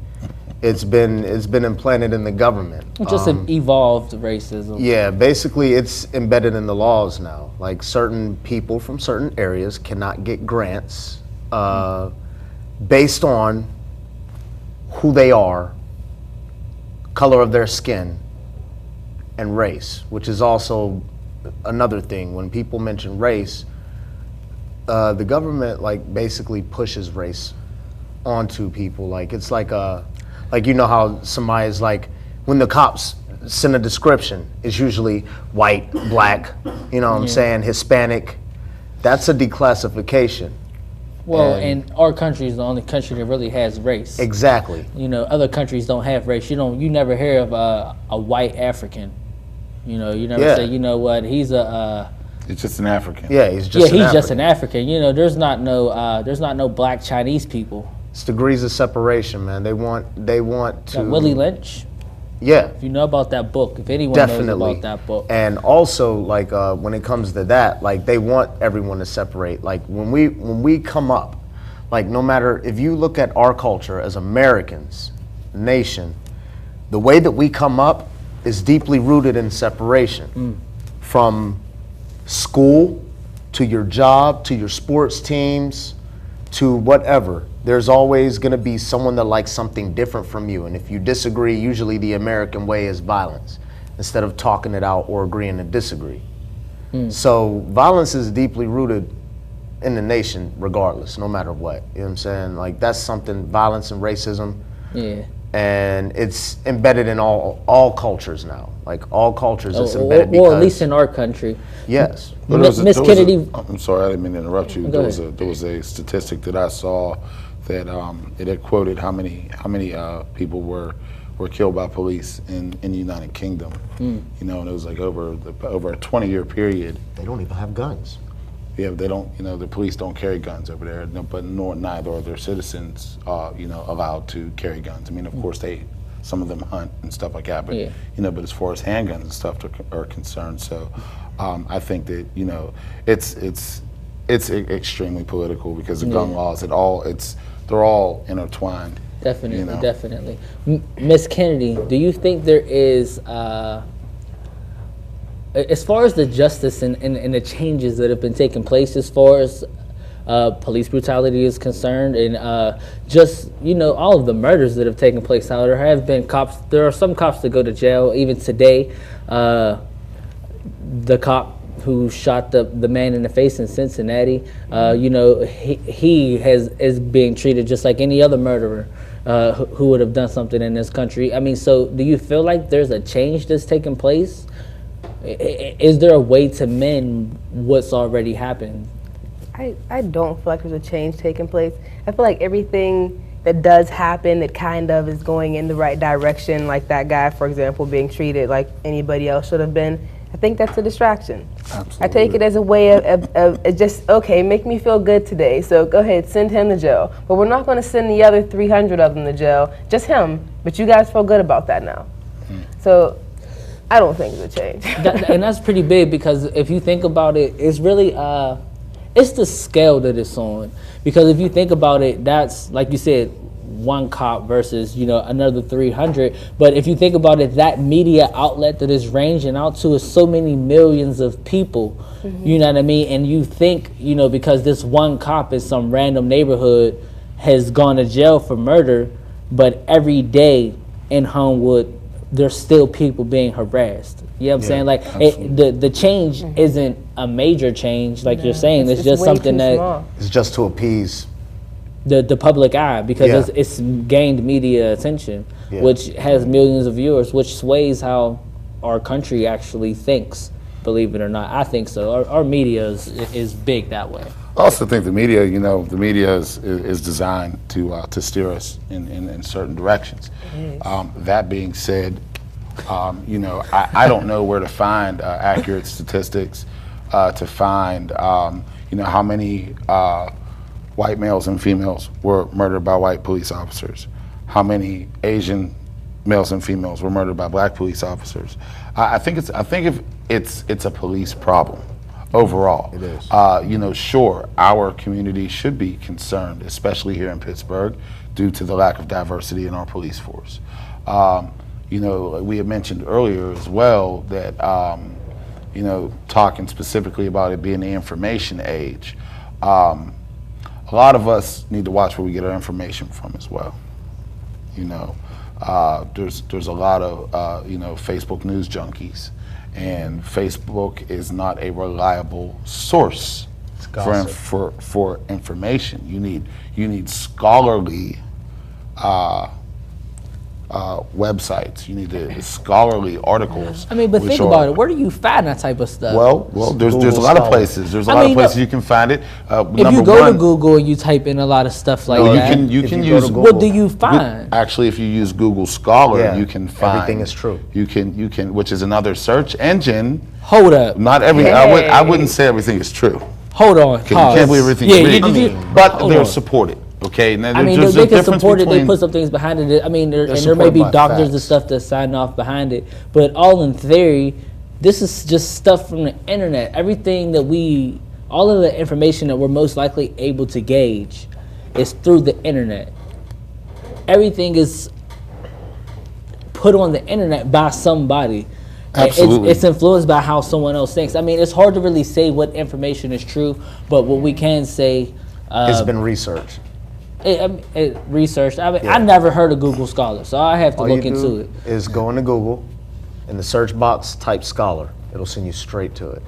It's been implanted in the government. Just an evolved racism. Yeah, basically it's embedded in the laws now. Like, certain people from certain areas cannot get grants based on who they are, color of their skin, and race, which is also another thing. When people mention race, the government basically pushes race onto people. It's like how somebody's when the cops send a description, it's usually white, black, what I'm saying, Hispanic. That's a declassification. Well, and our country is the only country that really has race. Exactly. Other countries don't have race. You never hear of a white African. You never say, he's it's just an African. Yeah, he's just an African. There's not no black Chinese people. It's degrees of separation, man. They want to. Willie Lynch. Yeah. If you know about that book, if anyone knows about that book. And also, when it comes to that, they want everyone to separate. When we come up, no matter if you look at our culture as Americans, nation, the way that we come up is deeply rooted in separation. From school to your job to your sports teams to whatever. There's always going to be someone that likes something different from you. And if you disagree, usually the American way is violence instead of talking it out or agreeing to disagree. So violence is deeply rooted in the nation regardless, no matter what. You know what I'm saying? That's something, violence and racism. Yeah. And it's embedded in all cultures now. All cultures, it's embedded because... Well, at least in our country. Yes. Miss Kennedy... I'm sorry, I didn't mean to interrupt you. There was a statistic that I saw that it had quoted how many people were were killed by police in the United Kingdom. You know, and it was like over a 20-year period. They don't even have guns. Yeah, but they don't. You know, the police don't carry guns over there. No, but neither are their citizens. You know, allowed to carry guns. I mean, of course some of them hunt and stuff like that. But you know, but as far as handguns and stuff are concerned, so I think that it's extremely political because the gun laws, they're all intertwined. Definitely, definitely. Miss Kennedy, do you think there is, as far as the justice and the changes that have been taking place as far as police brutality is concerned, and just all of the murders that have taken place, how there have been cops, there are some cops that go to jail even today. The cop who shot the man in the face in Cincinnati, he is being treated just like any other murderer who would have done something in this country. I mean, so do you feel like there's a change that's taking place? Is there a way to mend what's already happened? I don't feel like there's a change taking place. I feel like everything that does happen, it kind of is going in the right direction, like that guy, for example, being treated like anybody else should have been. I think that's a distraction. Absolutely. I take it as a way of just, okay, make me feel good today, so go ahead, send him to jail. But we're not going to send the other 300 of them to jail, just him. But you guys feel good about that now. So I don't think it's a change. And that's pretty big, because if you think about it, it's really, it's the scale that it's on. Because if you think about it, that's, like you said, one cop versus another 300. But if you think about it, that media outlet that is ranging out to is so many millions of people. You know what I mean? And you think because this one cop in some random neighborhood has gone to jail for murder, but every day in Homewood there's still people being harassed. You know what I'm saying? Like the change isn't a major change, like you're saying. It's just something that it's just to appease the public eye, because it's gained media attention, which has millions of viewers, which sways how our country actually thinks, believe it or not. I think so. Our media is big that way. I also think the media is designed to steer us in certain directions. That being said, I don't know where to find accurate statistics to find how many white males and females were murdered by white police officers, how many Asian males and females were murdered by black police officers. I think it's a police problem overall. It is. Sure, our community should be concerned, especially here in Pittsburgh, due to the lack of diversity in our police force. We had mentioned earlier as well that talking specifically about it being the information age. A lot of us need to watch where we get our information from as well. There's a lot of Facebook news junkies, and Facebook is not a reliable source for information. You need scholarly websites. You need scholarly articles. I mean, but think about it. Where do you find that type of stuff? Well, there's a lot of places. There's a lot of places you can find it. If you go to Google and you type in a lot of stuff like that, you can use. What do you find? Actually, if you use Google Scholar, you can find everything is true. You can, which is another search engine. Hold up. Not every. I wouldn't say everything is true. Hold on. You can't believe everything you read. But they're supported. Okay, now they can support it. They put some things behind it. I mean, there may be doctors and stuff that sign off behind it, but all in theory, this is just stuff from the internet. Everything that all of the information that we're most likely able to gauge is through the internet. Everything is put on the internet by somebody. Absolutely. It's influenced by how someone else thinks. I mean, it's hard to really say what information is true, but what we can say, it's been researched. Researched. I never heard of Google Scholar, so I have to look into it. Is go into Google, in the search box, type Scholar. It'll send you straight to it.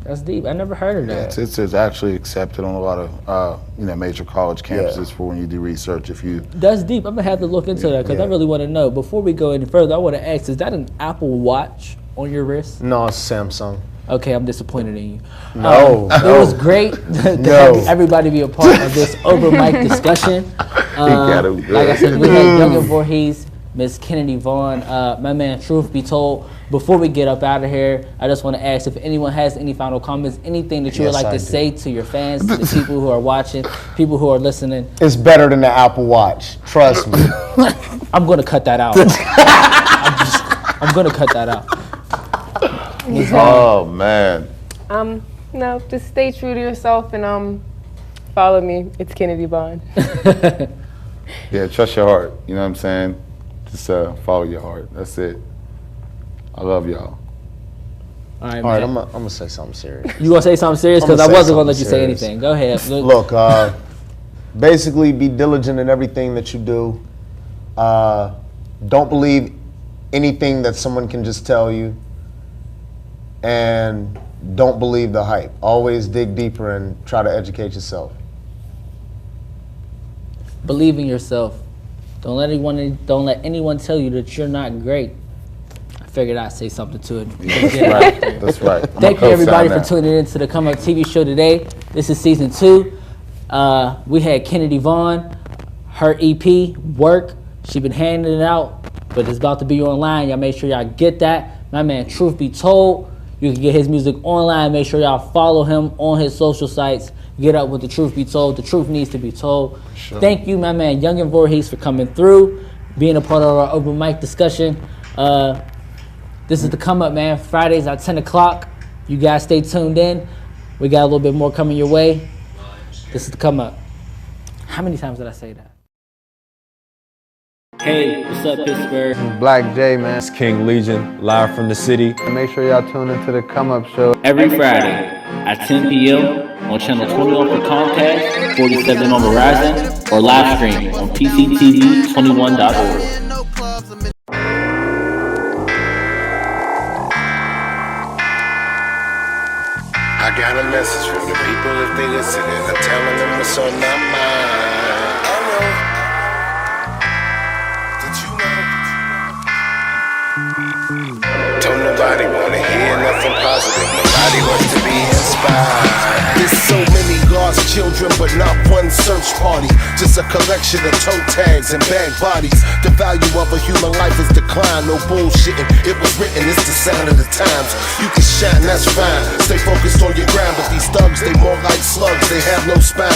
That's deep. I never heard of that. It's actually accepted on a lot of major college campuses for when you do research. That's deep. I'm gonna have to look into that because I really want to know. Before we go any further, I want to ask: is that an Apple Watch on your wrist? No, it's Samsung. Okay, I'm disappointed in you. No, it was great to have everybody be a part of this over mic discussion. Like I said, we had Young and Voorhees, Miss Kennedy Vaughn. My man, truth be told, before we get up out of here, I just want to ask if anyone has any final comments, anything that you would Yes, like I to do. say to your fans, to the people who are watching, people who are listening. It's better than the Apple Watch. Trust me. I'm going to cut that out. I'm going to cut that out. Ms. Vaughn. Oh man. No, just stay true to yourself and follow me. It's Kennedy Vaughn. Yeah, trust your heart. You know what I'm saying? Just follow your heart. That's it. I love y'all. All right, All right, man. I'm gonna say something serious. You want to say something serious? Because I I'ma say wasn't going to let you something say serious. anything. Go ahead. Look, basically be diligent in everything that you do. Don't believe anything that someone can just tell you. And don't believe the hype. Always dig deeper and try to educate yourself. Believe in yourself. Don't let anyone tell you that you're not great. I figured I'd say something to it. That's right. That's right. Thank you everybody for tuning in to the Come Up TV show today. This is season 2. We had Kennedy Vaughn, her EP, Work. She been handing it out, but it's about to be online. Y'all make sure y'all get that. My man, Truth Be Told, you can get his music online. Make sure y'all follow him on his social sites. Get up with the Truth Be Told. The truth needs to be told. Sure. Thank you, my man, Young and Voorhees, for coming through, being a part of our open mic discussion. This is the Come Up, man. Fridays at 10 o'clock. You guys stay tuned in. We got a little bit more coming your way. This is the Come Up. How many times did I say that? Hey, what's up, Pittsburgh? Black J, man. It's King Legion, live from the city. Make sure y'all tune into the Come Up show. Every Friday at 10 p.m. on channel 21 for Comcast, 47 on Verizon, or live stream on PCTV21.org. I got a message for the people if they listening. I'm telling them what's on my mind. I know. Did you know? Don't nobody wanna hear nothing positive. Nobody wants to be inspired. There's so many lost children, but not one search party. Just a collection of toe tags and bag bodies. The value of a human life has declined. No bullshitting. It was written. It's the sign of the times. You can shine, that's fine. Stay focused on your grind, but these thugs, they more like slugs. They have no spine.